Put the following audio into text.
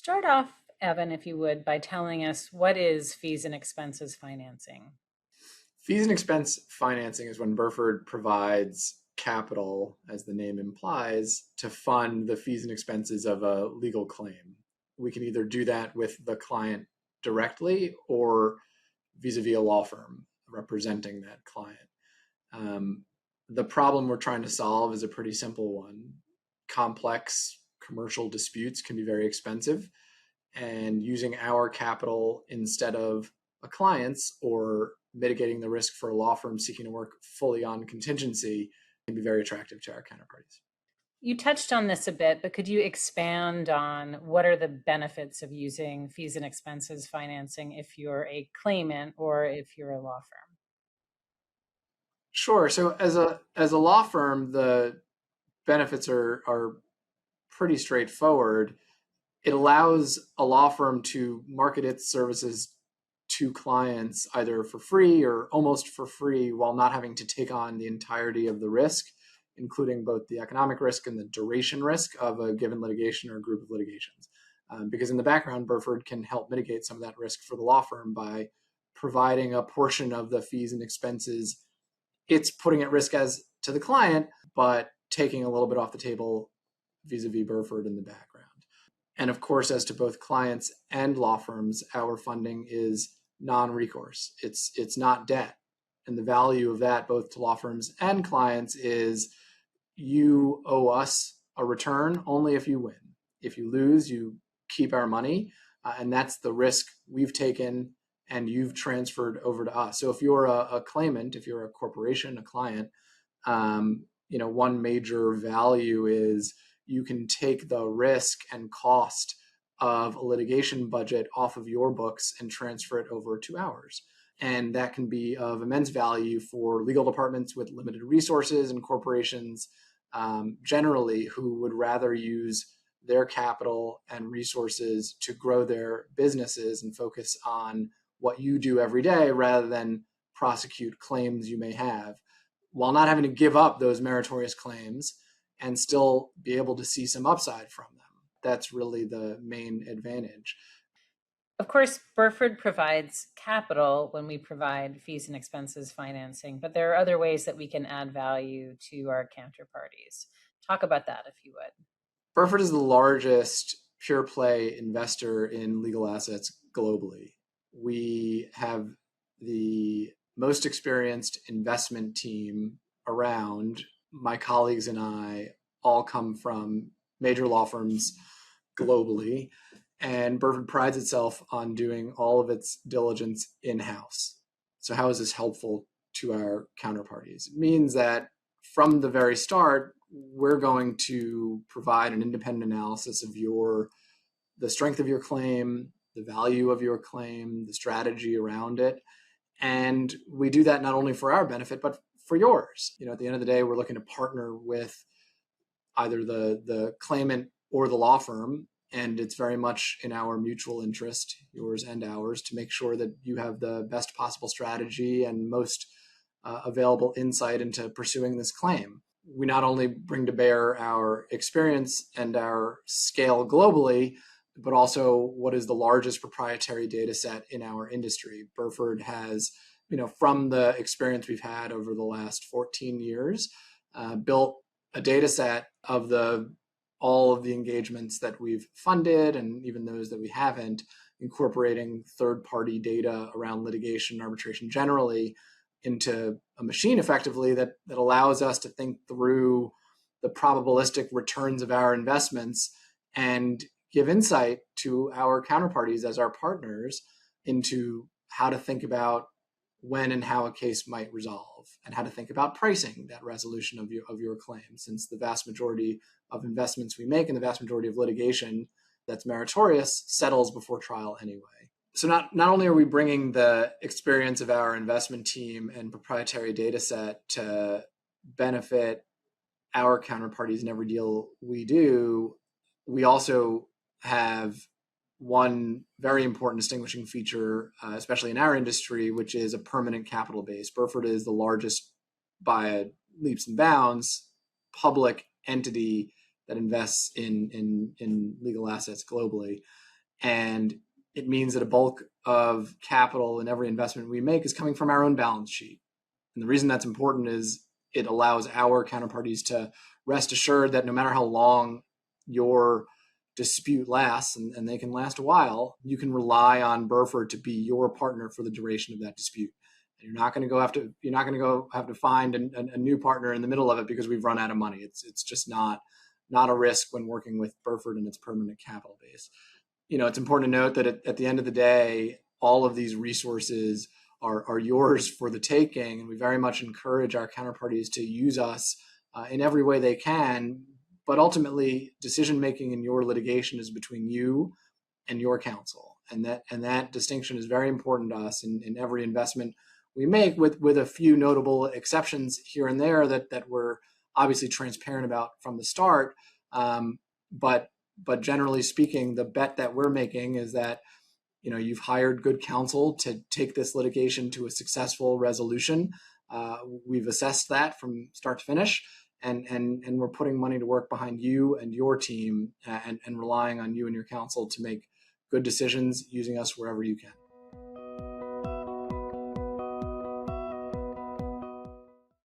Start off, Evan, if you would, by telling us what is fees and expenses financing? Fees and expense financing is when Burford provides capital, as the name implies, to fund the fees and expenses of a legal claim. We can either do that with the client directly or vis-a-vis a law firm representing that client. The problem we're trying to solve is a pretty simple one. Complex commercial disputes can be very expensive, and using our capital instead of a client's or mitigating the risk for a law firm seeking to work fully on contingency can be very attractive to our counterparties. You touched on this a bit, but could you expand on what are the benefits of using fees and expenses financing if you're a claimant or if you're a law firm? Sure. So as a law firm, the benefits are pretty straightforward. It allows a law firm to market its services to clients either for free or almost for free while not having to take on the entirety of the risk, including both the economic risk and the duration risk of a given litigation or group of litigations. Because in the background, Burford can help mitigate some of that risk for the law firm by providing a portion of the fees and expenses it's putting at risk as to the client, but taking a little bit off the table vis-a-vis Burford in the background. And of course, as to both clients and law firms, our funding is non-recourse. It's not debt. And the value of that, both to law firms and clients, is you owe us a return only if you win. If you lose, you keep our money. And that's the risk we've taken and you've transferred over to us. So if you're a claimant, if you're a corporation, a client, one major value is you can take the risk and cost of a litigation budget off of your books and transfer it over to ours. And that can be of immense value for legal departments with limited resources and corporations generally who would rather use their capital and resources to grow their businesses and focus on what you do every day rather than prosecute claims you may have, while not having to give up those meritorious claims and still be able to see some upside from them. That's really the main advantage. Of course, Burford provides capital when we provide fees and expenses financing, but there are other ways that we can add value to our counterparties. Talk about that if you would. Burford is the largest pure play investor in legal assets globally. We have the most experienced investment team around. My colleagues and I all come from major law firms globally, and Burford prides itself on doing all of its diligence in-house. So how is this helpful to our counterparties? It means that from the very start, we're going to provide an independent analysis of the strength of your claim, the value of your claim, the strategy around it. And we do that not only for our benefit, but for yours. At the end of the day, we're looking to partner with either the claimant or the law firm. And it's very much in our mutual interest, yours and ours, to make sure that you have the best possible strategy and most available insight into pursuing this claim. We not only bring to bear our experience and our scale globally, but also what is the largest proprietary data set in our industry. Burford has, from the experience we've had over the last 14 years, built a data set of all of the engagements that we've funded and even those that we haven't, incorporating third-party data around litigation and arbitration generally into a machine effectively that allows us to think through the probabilistic returns of our investments and give insight to our counterparties as our partners into how to think about when and how a case might resolve and how to think about pricing that resolution of your claim, since the vast majority of investments we make and the vast majority of litigation that's meritorious settles before trial anyway. So not only are we bringing the experience of our investment team and proprietary data set to benefit our counterparties in every deal we do, we also have one very important distinguishing feature, especially in our industry, which is a permanent capital base. Burford is the largest, by leaps and bounds, public entity that invests in legal assets globally. And it means that a bulk of capital in every investment we make is coming from our own balance sheet. And the reason that's important is it allows our counterparties to rest assured that no matter how long your dispute lasts, and they can last a while, you can rely on Burford to be your partner for the duration of that dispute. And you're not going to have to find a new partner in the middle of it because we've run out of money. It's just not a risk when working with Burford and its permanent capital base. It's important to note that at the end of the day, all of these resources are yours for the taking, and we very much encourage our counterparties to use us in every way they can. But ultimately, decision making in your litigation is between you and your counsel, and that distinction is very important to us in every investment we make, with a few notable exceptions here and there that we're obviously transparent about from the start. But generally speaking, the bet that we're making is that you've hired good counsel to take this litigation to a successful resolution. We've assessed that from start to finish, and we're putting money to work behind you and your team, and relying on you and your counsel to make good decisions using us wherever you can.